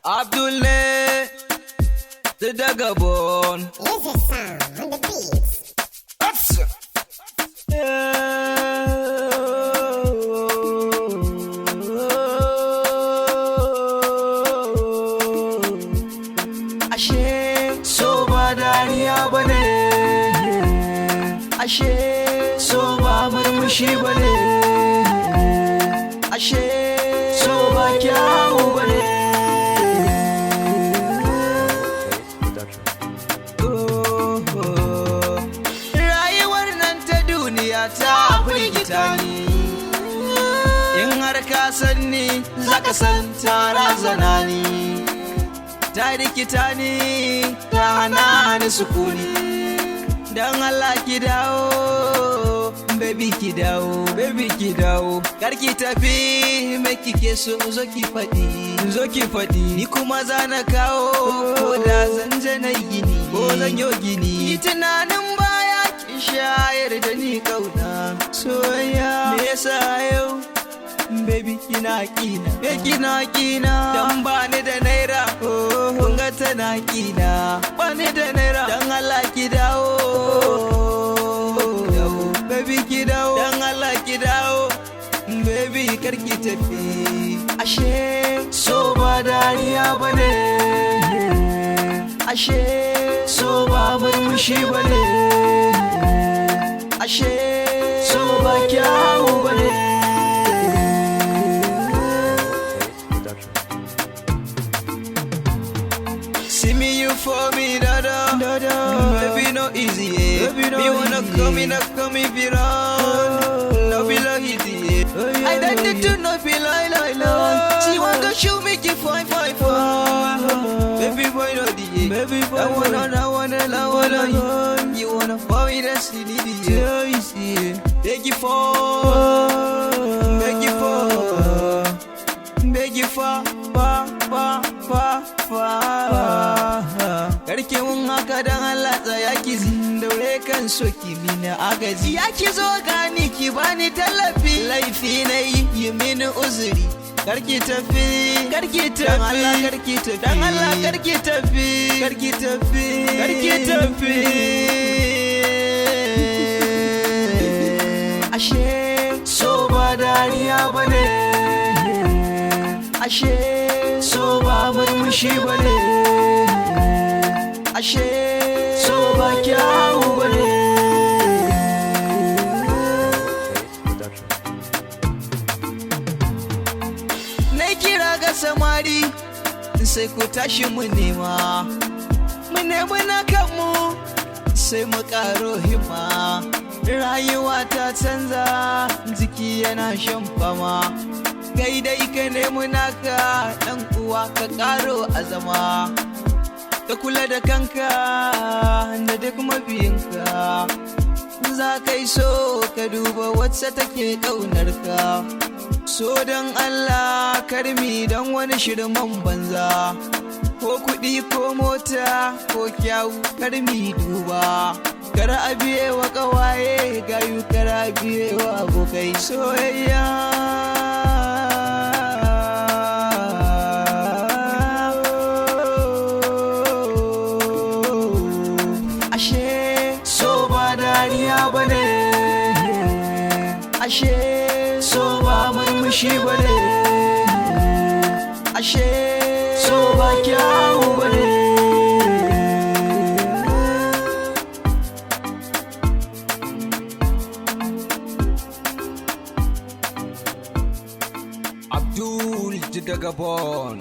Abdul ne da Gabon. Music sound on the beats. Ashe so ba dariya bane, ashe so ba murmushi bane, ashe so ba kyawu bane. Rayuwar nan ta duniya ta firgita ni, in har ka san ni zaka san ta razana ni, ta rikita ni ta hana ni sukuni. Dan Allah ki dawo, baby ki dawo, baby ki dawo. Kar ki tafi me kike so zo ki faɗi, ni kuma za na kawo ko da zan je na gini, ko zan yo gini. Yi tunanin baya ki shayar da ni kauna soyayya. Me yasa yau baby kina kina, dan bani da naira, kun ga tana kina, bani da naira. Dan Allah ki dawo, baby ki dawo, dan Allah ki dawo, baby kar ki tafi. Ashe so ba dariya bane, ashe so ba murmushi bane, ashe so ba kyawu bane. See me, you for me, dada. Baby, no easy, yeah. Me wanna come if you run. No be like easy, yeah. I don't need to know if you lie. She want to show me you fine. Baby boy, no the, baby boy, I wanna. You wanna fall with a silly, yeah. Beg you for, Karki mun haka dan Allah tsaya ki daure kan so ki mini agaji. Ya ki zo gani ki bani tallafi, laifi na yi mini uzuri. Karki tafi, dan Allah karki tafi, dan Allah karki tafi. Ashe so ba dariya bane, ashe so ba murmushi bane, ashe so ba kyawu bane. Na kira ga samari sai ku tashi mu nema na kanmu sai mu karo himma. Rayuwa ta canza, jiki yana shan fama, kai dai ka nemi naka dan uwa ka karo azama. Ka kula da kanka da duk mabiyinka, za ka yi so ka duba wacce take ƙaunarka. So don Allah karmi don wani shirman banza, ko kuɗi ko mota ko kyawu karmi duba. Kar a biye wa ƙawaye gayu, kar a biye wa abokai soyayya. Ashe so ba dariya bane, ashe so ba murmushi bane, ashe so ba kyawu bane. Abdul da Gabon.